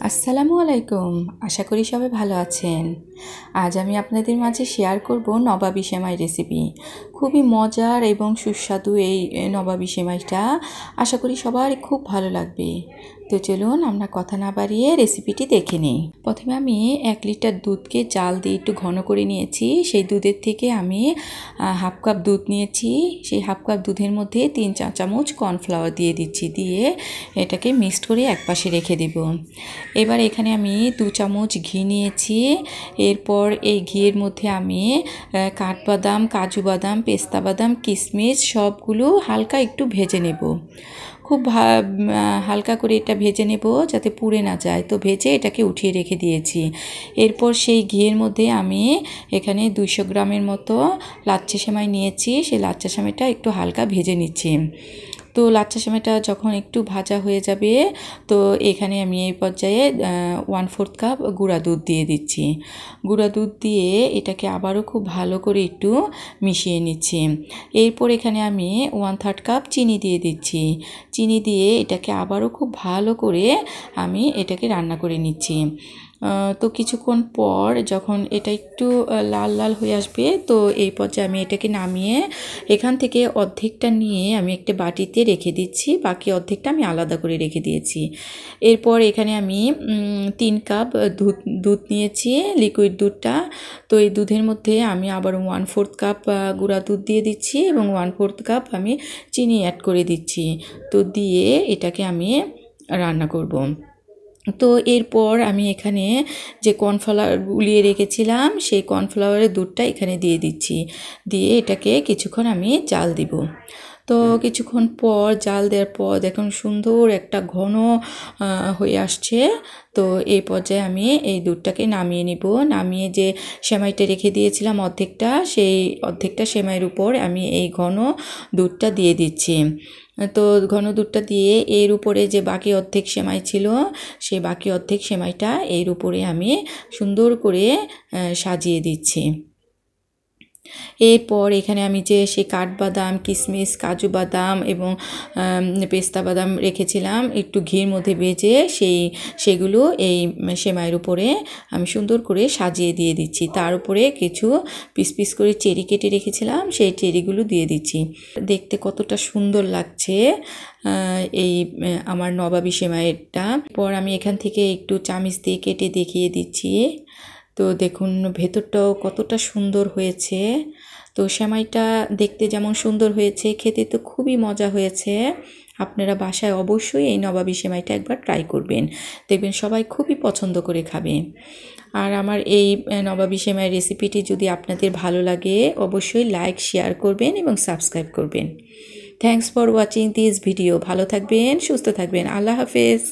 আসসালামু আলাইকুম। আশা করি সবাই ভালো আছেন। আজ আমি আপনাদের মাঝে শেয়ার করব নবাবী সেমাই রেসিপি। খুবই মজার এবং সুস্বাদু এই নবাবী সেমাইটা আশা করি সবার খুব ভালো লাগবে। তো চলুন আমরা কথা না বাড়িয়ে রেসিপিটি দেখে নিই। প্রথমে আমি 1 লিটার দুধকে জাল দিয়ে একটু ঘন করে নিয়েছি। সেই দুধের থেকে আমি হাফ কাপ দুধ নিয়েছি। সেই হাফ কাপ দুধের মধ্যে 3 চা চামচ কর্নফ্লাওয়ার দিয়ে দিচ্ছি। দিয়ে এটাকে মিক্সড করে একপাশে রেখে দেব। এবার এখানে আমি 2 চামচ ঘি নিয়েছি। এরপর এই ঘিয়ের মধ্যে আমি কাঠবাদাম, কাজু বাদাম, পেস্তা বাদাম, কিশমিশ সবগুলো হালকা একটু ভেজে নেব। খুব হালকা করে এটা ভেজে নেব যাতে পুড়ে না যায়। তো ভেজে এটাকে উঠিয়ে রেখে দিয়েছি। এরপর সেই ঘিয়ের মধ্যে আমি এখানে 200 গ্রামের মতো লাচ্ছা সেমাই নিয়েছি। সেই লাচ্ছা সেমাইটা একটু হালকা ভেজে নিচ্ছি। তো লাচ্ছা সেমাইটা যখন একটু ভাজা হয়ে যাবে তো এখানে আমি এই পর্যায়ে 1/4 কাপ গুঁড়া দুধ দিয়ে দিচ্ছি। গুঁড়া দুধ দিয়ে এটাকে আবারও খুব ভালো করে একটু মিশিয়ে নিচ্ছি। এরপর এখানে আমি 1/3 কাপ চিনি দিয়ে দিচ্ছি। চিনি দিয়ে এটাকে আবারও খুব ভালো করে আমি এটাকে রান্না করে নিচ্ছি। তো কিছুক্ষণ পর যখন এটা একটু লাল লাল হয়ে আসবে তো এই পর্যায়ে আমি এটাকে নামিয়ে এখান থেকে অর্ধেকটা নিয়ে আমি একটা বাটিতে রেখে দিচ্ছি। বাকি অর্ধেকটা আমি আলাদা করে রেখে দিয়েছি। এরপর এখানে আমি 3 কাপ দুধ নিয়েছি, লিকুইড দুধটা। তো এই দুধের মধ্যে আমি আবার 1/4 কাপ গুঁড়া দুধ দিয়ে দিচ্ছি এবং 1/4 কাপ আমি চিনি অ্যাড করে দিচ্ছি। তো দিয়ে এটাকে আমি রান্না করব। তো এরপর আমি এখানে যে কর্নফ্লাওয়ার গুলিয়ে রেখেছিলাম সেই কর্নফ্লাওয়ারের দুধটা এখানে দিয়ে দিচ্ছি। দিয়ে এটাকে কিছুক্ষণ আমি জাল দিব। তো কিছুক্ষণ পর জাল দেওয়ার পর দেখুন সুন্দর একটা ঘন হয়ে আসছে। তো এই পর্যায়ে আমি এই দুধটাকে নামিয়ে নিব। নামিয়ে যে সেমাইটা রেখে দিয়েছিলাম অর্ধেকটা, সেই অর্ধেকটা সেমাইয়ের উপর আমি এই ঘন দুধটা দিয়ে দিচ্ছি। তো ঘন দুধটা দিয়ে এর উপরে যে বাকি অর্ধেক সেমাই ছিল সেই বাকি অর্ধেক সেমাইটা এর উপরে আমি সুন্দর করে সাজিয়ে দিচ্ছি। এরপর এখানে আমি যে সেই কাঠবাদাম, কিশমিশ, কাজু বাদাম এবং পেস্তা বাদাম রেখেছিলাম একটু ঘির মধ্যে ভেজে সেগুলো এই সেমাইয়ের উপরে আমি সুন্দর করে সাজিয়ে দিয়ে দিচ্ছি। তার উপরে কিছু পিস পিস করে চেরি কেটে রেখেছিলাম সেই চেরিগুলো দিয়ে দিচ্ছি। দেখতে কতটা সুন্দর লাগছে এই আমার নবাবী সেমাইটা। পর আমি এখান থেকে একটু চামিচ দিয়ে কেটে দেখিয়ে দিচ্ছি। তো দেখুন ভেতরটাও কতটা সুন্দর হয়েছে। তো সেমাইটা দেখতে যেমন সুন্দর হয়েছে, খেতে তো খুবই মজা হয়েছে। আপনারা বাসায় অবশ্যই এই নবাবী সেমাইটা একবার ট্রাই করবেন, দেখবেন সবাই খুবই পছন্দ করে খাবে। আর আমার এই নবাবী সেমাই রেসিপিটি যদি আপনাদের ভালো লাগে অবশ্যই লাইক, শেয়ার করবেন এবং সাবস্ক্রাইব করবেন। Thanks for watching this video. ভালো থাকবেন, সুস্থ থাকবেন। আল্লাহ হাফেজ।